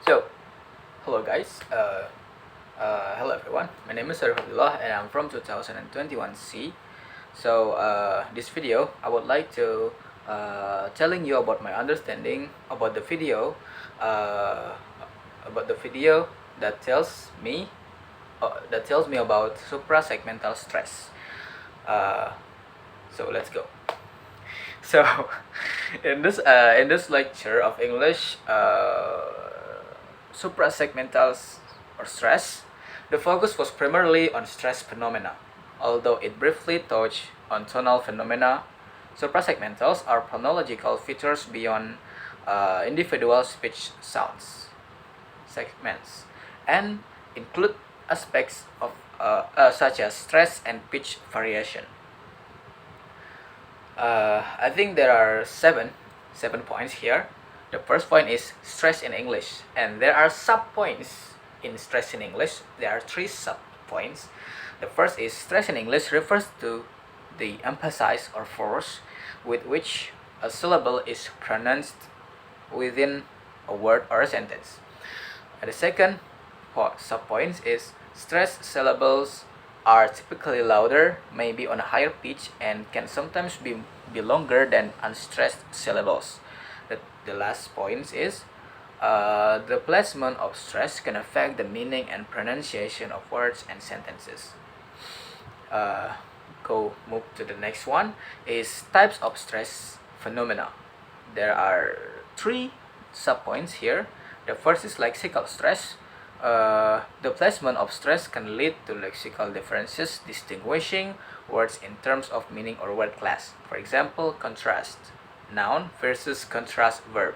So, hello guys. Hello everyone. My name is Arif Abdillah and I'm from 2021C. So, this video I would like to telling you about my understanding uh, about the video that tells me about suprasegmental stress. Uh, so let's go. So, in this lecture of English, suprasegmental or stress, the focus was primarily on stress phenomena, although it briefly touched on tonal phenomena. Suprasegmentals are phonological features beyond individual speech sounds segments and include aspects of such as stress and pitch variation. I think there are seven points here. The first point is stress in English, and there are sub points in stress in English. There are three sub points. The first is stress in English refers to the emphasis or force with which a syllable is pronounced within a word or a sentence. And the second sub point is stress syllables are typically louder, maybe on a higher pitch, and can sometimes be longer than unstressed syllables. The last point is the placement of stress can affect the meaning and pronunciation of words and sentences. Move to the next one is types of stress phenomena. There are three subpoints here. The first is lexical stress. The placement of stress can lead to lexical differences distinguishing words in terms of meaning or word class. For example, contrast noun versus contrast verb.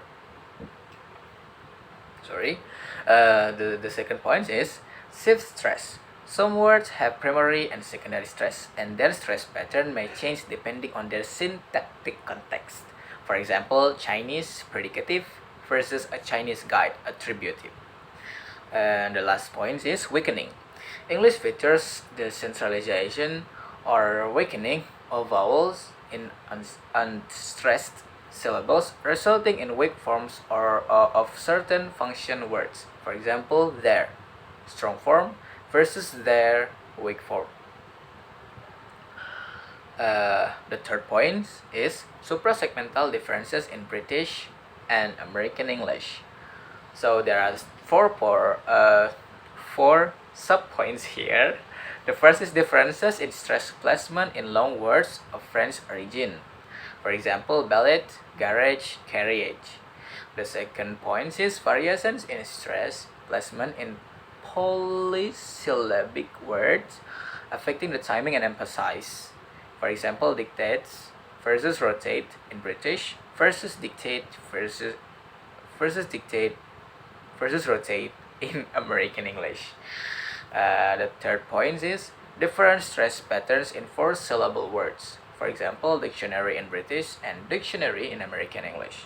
The second point is shift stress. Some words have primary and secondary stress, and their stress pattern may change depending on their syntactic context. For example, Chinese predicative versus a Chinese guide attributive. And the last point is weakening. English features the centralization or weakening of vowels in unstressed syllables, resulting in weak forms of certain function words. For example, their strong form versus their weak form. The third point is suprasegmental differences in British and American English. So there are four sub-points here. The first is differences in stress placement in long words of French origin. For example, ballet, garage, carriage. The second point is variations in stress placement in polysyllabic words affecting the timing and emphasis. For example, dictates versus rotate in British versus dictate versus dictate versus rotate in American English. The third point is different stress patterns in four-syllable words. For example, dictionary in British and dictionary in American English.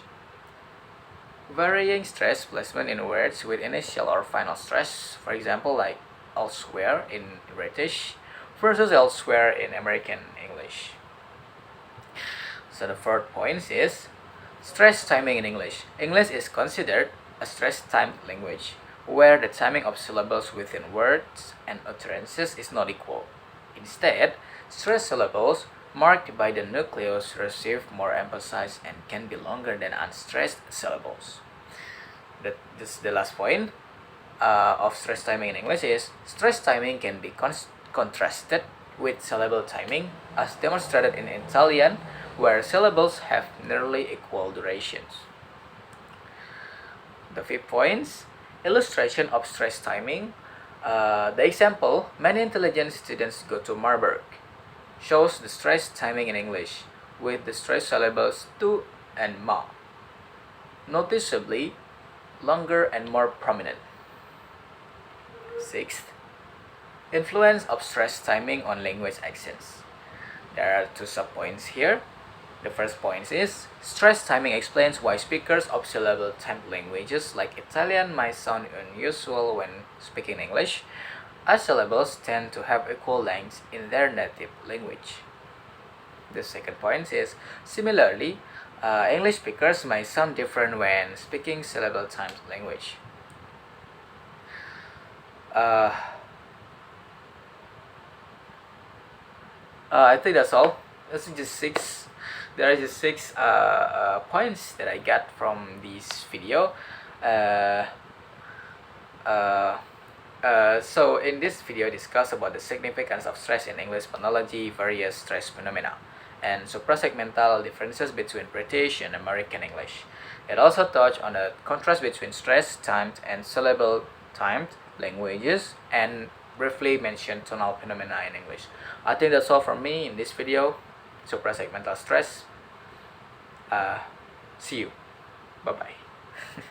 Varying stress placement in words with initial or final stress, for example, like elsewhere in British versus elsewhere in American English. So the fourth point is stress timing in English. English is considered a stress-timed language, where the timing of syllables within words and utterances is not equal. Instead, stressed syllables marked by the nucleus receive more emphasis and can be longer than unstressed syllables. The last point of stress timing in English is stress timing can be contrasted with syllable timing, as demonstrated in Italian, where syllables have nearly equal durations. The fifth point, illustration of stress timing. The example, many intelligent students go to Marburg, shows the stress timing in English, with the stress syllables to and ma noticeably longer and more prominent. Sixth, influence of stress timing on language accents. There are two subpoints here. The first point is stress timing explains why speakers of syllable-timed languages like Italian might sound unusual when speaking English, as syllables tend to have equal lengths in their native language. The second point is similarly, English speakers might sound different when speaking syllable-timed language. uh, I think that's all. This is just six. There are just six points that I got from this video. Uh, uh, so in this video, I discuss about the significance of stress in English phonology, various stress phenomena, and suprasegmental differences between British and American English. It also touched on the contrast between stress-timed and syllable-timed languages, and briefly mentioned tonal phenomena in English. I think that's all from me in this video. Suprasegmental stress. See you. Bye bye.